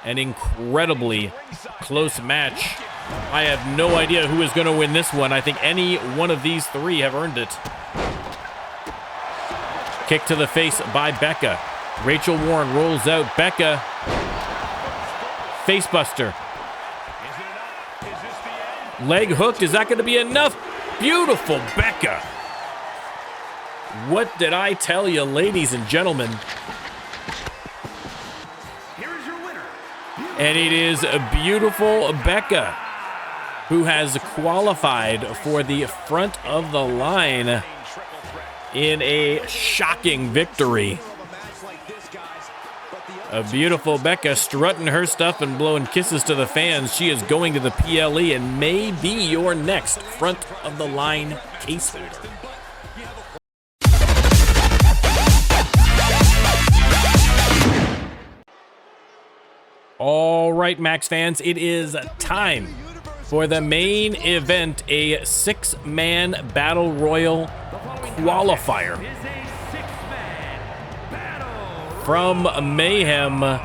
An incredibly close match. I have no idea who is going to win this one. I think any one of these three have earned it. Kick to the face by Becca. Rachel Warren rolls out. Becca. Facebuster. Leg hook. Is that going to be enough? Beautiful Becca. What did I tell you, ladies and gentlemen? And it is a Beautiful Becca who has qualified for the front of the line in a shocking victory. A Beautiful Becca strutting her stuff and blowing kisses to the fans. She is going to the PLE and may be your next front of the line case holder. All right, Max fans, it is time for the main event, a six-man battle royal qualifier. From Mayhem,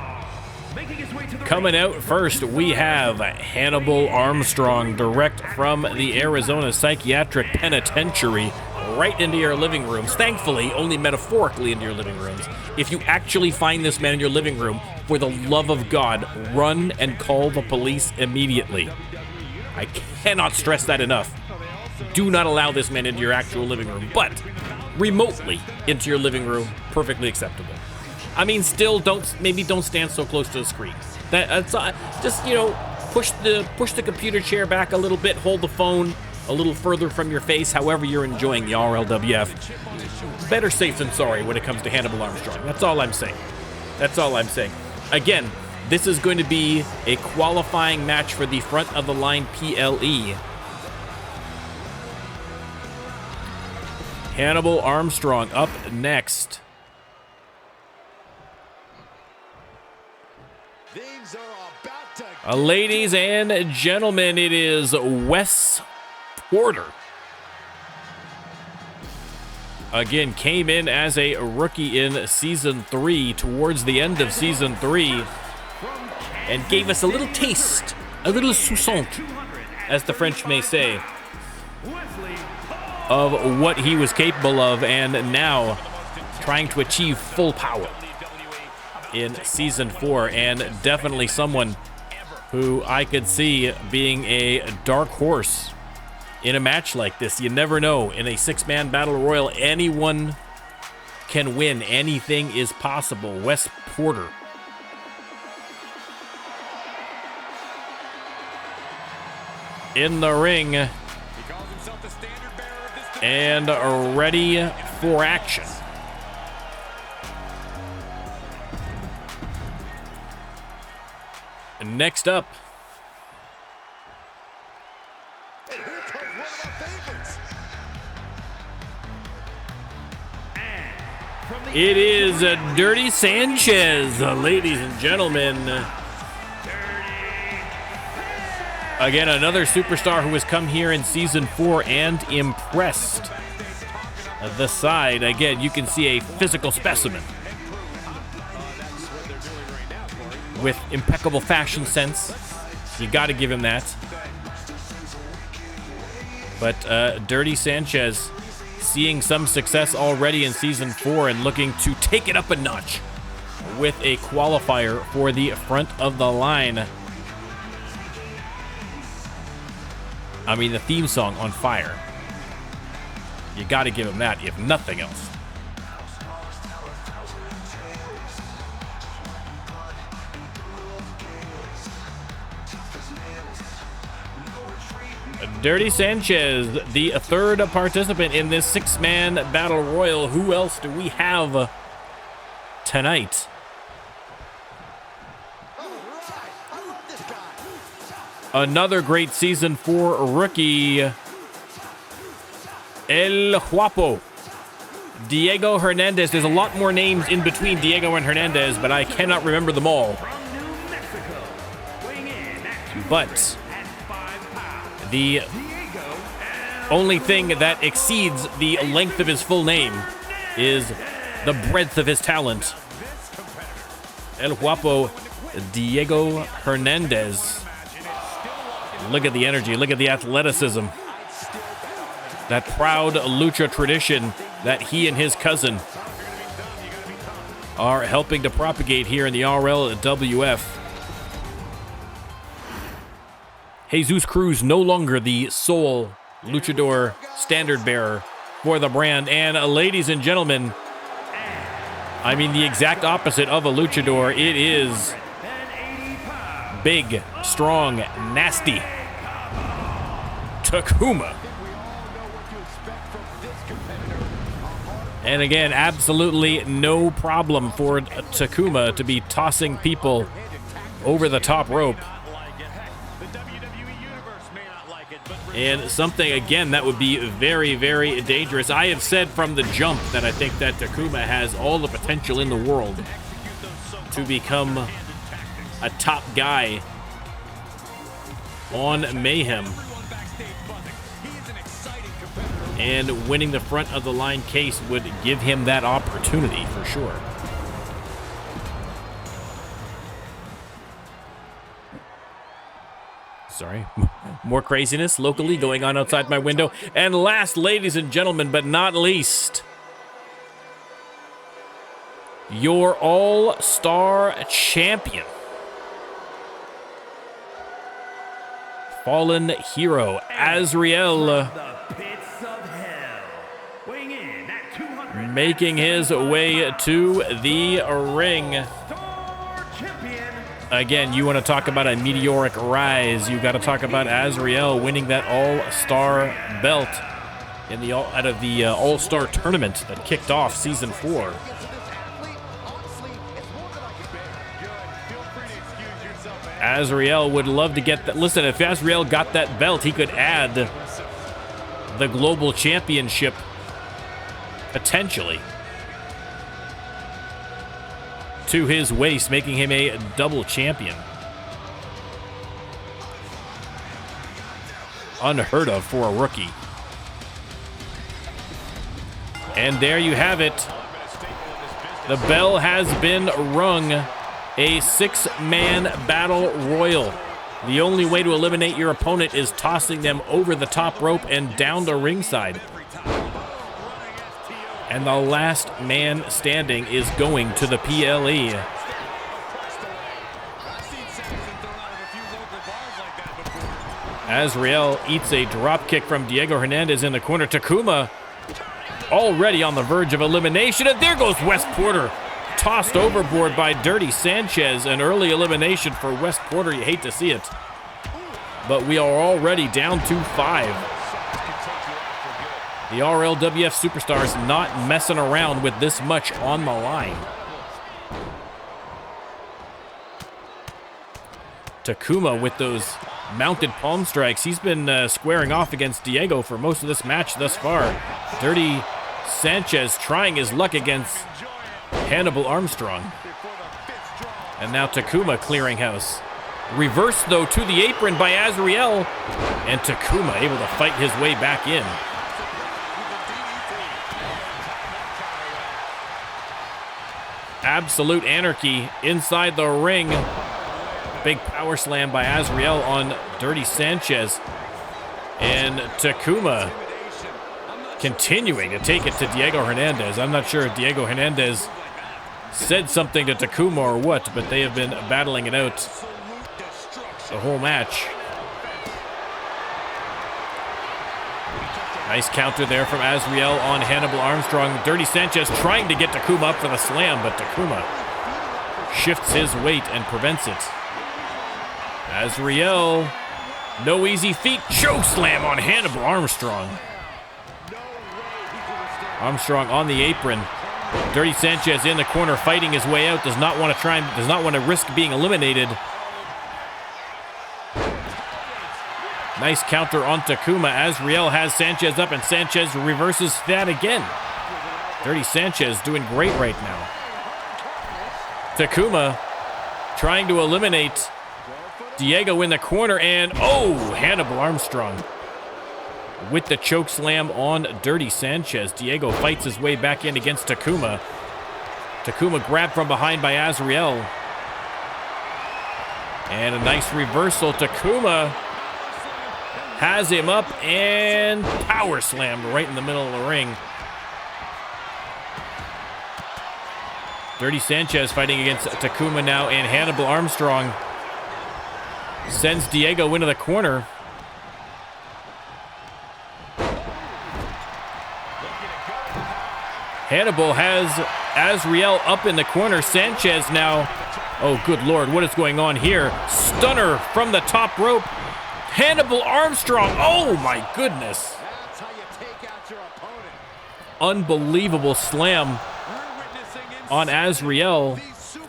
coming out first, we have Hannibal Armstrong, direct from the Arizona Psychiatric Penitentiary, right into your living rooms. Thankfully, only metaphorically into your living rooms. If you actually find this man in your living room, for the love of God, run and call the police immediately. I cannot stress that enough. Do not allow this man into your actual living room, but remotely into your living room, perfectly acceptable. I mean, still, don't stand so close to the screen. That's just, you know, push the computer chair back a little bit, hold the phone a little further from your face, however you're enjoying the RLWF. Better safe than sorry when it comes to Hannibal Armstrong. That's all I'm saying. That's all I'm saying. Again, this is going to be a qualifying match for the front of the line PLE. Hannibal Armstrong up next. Ladies and gentlemen, it is Wes Porter. Again, came in as a rookie in Season 3, towards the end of Season 3, and gave us a little taste, a little soupçon, as the French may say, of what he was capable of, and now trying to achieve full power in Season 4, and definitely someone who I could see being a dark horse in a match like this. You never know. In a six-man battle royal, anyone can win. Anything is possible. Wes Porter. In the ring. And ready for action. Next up, it is Dirty Sanchez, ladies and gentlemen. Again, another superstar who has come here in Season 4 and impressed. The side, again, you can see a physical specimen with impeccable fashion sense. You got to give him that. But Dirty Sanchez seeing some success already in Season 4 and looking to take it up a notch with a qualifier for the front of the line. I mean, the theme song on fire. You got to give him that, if nothing else. Dirty Sanchez, the third participant in this six-man battle royal. Who else do we have tonight? Another great season for rookie El Guapo, Diego Hernandez. There's a lot more names in between Diego and Hernandez, but I cannot remember them all. But the only thing that exceeds the length of his full name is the breadth of his talent. El Guapo, Diego Hernandez. Look at the energy, look at the athleticism. That proud lucha tradition that he and his cousin are helping to propagate here in the RLWF. Jesus Cruz no longer the sole luchador standard bearer for the brand. And ladies and gentlemen, I mean the exact opposite of a luchador. It is big, strong, nasty Takuma. And again, absolutely no problem for Takuma to be tossing people over the top rope. And something, again, that would be very, very dangerous. I have said from the jump that I think that Takuma has all the potential in the world to become a top guy on Mayhem. And winning the front of the line case would give him that opportunity for sure. Sorry, more craziness locally going on outside my window. And last, ladies and gentlemen, but not least, your all-star champion, fallen hero, Azrael, making his way to the ring. Again, you want to talk about a meteoric rise. You got to talk about Azrael winning that all-star belt in the out of the all-star tournament that kicked off season 4. Azrael would love to get that. Listen, if Azrael got that belt, he could add the global championship potentially to his waist, making him a double champion. Unheard of for a rookie. And there you have it. The bell has been rung. A 6-man battle royal. The only way to eliminate your opponent is tossing them over the top rope and down the ringside. And the last man standing is going to the PLE. Azrael eats a drop kick from Diego Hernandez in the corner. Takuma already on the verge of elimination. And there goes Wes Porter. Tossed overboard by Dirty Sanchez. An early elimination for Wes Porter. You hate to see it. But we are already down to 5. The RLWF Superstars not messing around with this much on the line. Takuma with those mounted palm strikes. He's been squaring off against Diego for most of this match thus far. Dirty Sanchez trying his luck against Hannibal Armstrong. And now Takuma clearing house. Reversed, though, to the apron by Azrael. And Takuma able to fight his way back in. Absolute anarchy inside the ring. Big power slam by Azrael on Dirty Sanchez. And Takuma continuing to take it to Diego Hernandez. I'm not sure if Diego Hernandez said something to Takuma or what, but they have been battling it out the whole match. Nice counter there from Azriel on Hannibal Armstrong. Dirty Sanchez trying to get Takuma up for the slam, but Takuma shifts his weight and prevents it. Azriel, no easy feat. Choke slam on Hannibal Armstrong. Armstrong on the apron. Dirty Sanchez in the corner fighting his way out. Does not want to risk being eliminated. Nice counter on Takuma. Azriel has Sanchez up, and Sanchez reverses that again. Dirty Sanchez doing great right now. Takuma trying to eliminate Diego in the corner, and Hannibal Armstrong with the choke slam on Dirty Sanchez. Diego fights his way back in against Takuma. Takuma grabbed from behind by Azriel. And a nice reversal. Takuma has him up and power slammed right in the middle of the ring. Dirty Sanchez fighting against Takuma now, and Hannibal Armstrong sends Diego into the corner. Hannibal has Azriel up in the corner. Sanchez now. Oh, good Lord, what is going on here? Stunner from the top rope. Hannibal Armstrong. Oh, my goodness. That's how you take out your opponent. Unbelievable slam on Azriel.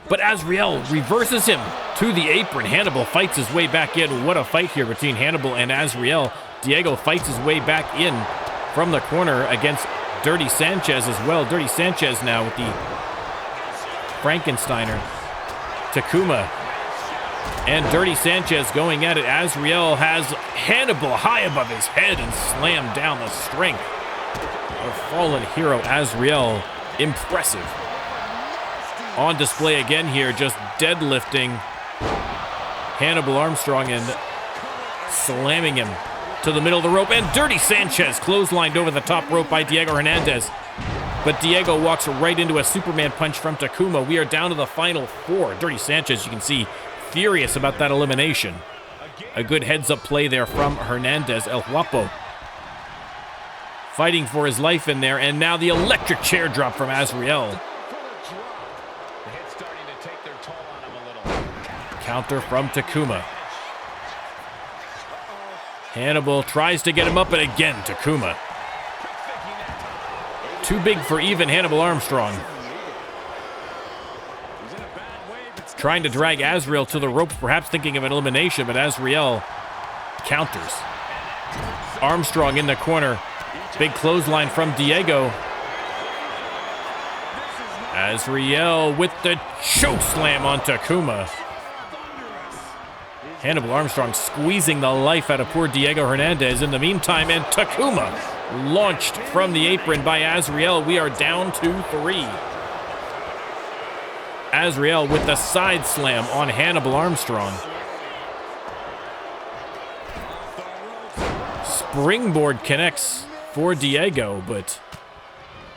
But Azriel reverses him to the apron. Hannibal fights his way back in. What a fight here between Hannibal and Azriel. Diego fights his way back in from the corner against Dirty Sanchez as well. Dirty Sanchez now with the Frankensteiner. Takuma and Dirty Sanchez going at it. Azriel has Hannibal high above his head and slammed down the strength of fallen hero Azriel. Impressive. On display again here, just deadlifting Hannibal Armstrong and slamming him to the middle of the rope. And Dirty Sanchez clotheslined over the top rope by Diego Hernandez. But Diego walks right into a Superman punch from Takuma. We are down to the final four. Dirty Sanchez, you can see, furious about that elimination. A good heads-up play there from Hernandez. El Guapo fighting for his life in there. And now the electric chair drop from Azriel. Counter from Takuma. Hannibal tries to get him up, and again, Takuma. Too big for even Hannibal Armstrong. Trying to drag Azriel to the ropes, perhaps thinking of an elimination, but Azriel counters. Armstrong in the corner. Big clothesline from Diego. Azriel with the choke slam on Takuma. Hannibal Armstrong squeezing the life out of poor Diego Hernandez in the meantime, and Takuma launched from the apron by Azriel. We are down to 3. Azriel with the side slam on Hannibal Armstrong. Springboard connects for Diego, but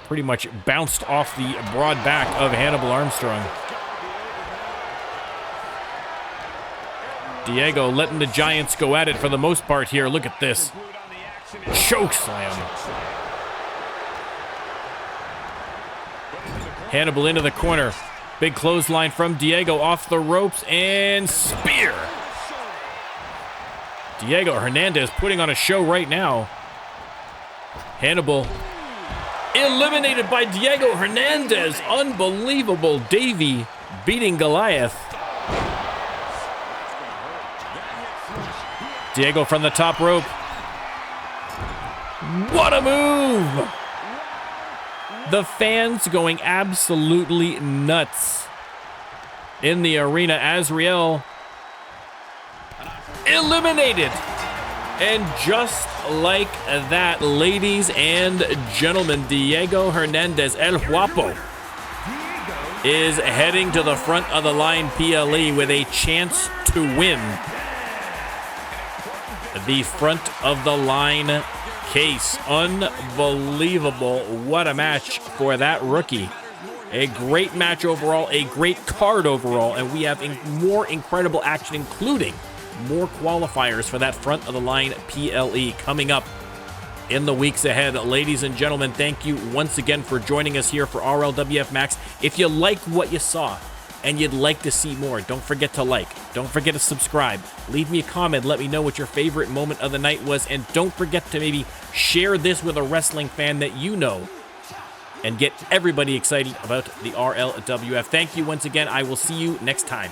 pretty much bounced off the broad back of Hannibal Armstrong. Diego letting the Giants go at it for the most part here. Look at this. Choke slam. Hannibal into the corner. Big clothesline from Diego off the ropes, and spear. Diego Hernandez putting on a show right now. Hannibal eliminated by Diego Hernandez. Unbelievable. Davey beating Goliath. Diego from the top rope. What a move! The fans going absolutely nuts in the arena. Azriel eliminated. And just like that, ladies and gentlemen, Diego Hernandez, El Guapo, is heading to the front of the Line PLE with a chance to win the front of the line case. Unbelievable. What a match for that rookie. A great match overall, a great card overall, and we have more incredible action, including more qualifiers for that front of the line PLE coming up in the weeks ahead. Ladies and gentlemen, thank you once again for joining us here for RLWF Max. If you like what you saw and you'd like to see more, don't forget to like, don't forget to subscribe, leave me a comment, let me know what your favorite moment of the night was, and don't forget to maybe share this with a wrestling fan that you know and get everybody excited about the RLWF. Thank you once again. I will see you next time.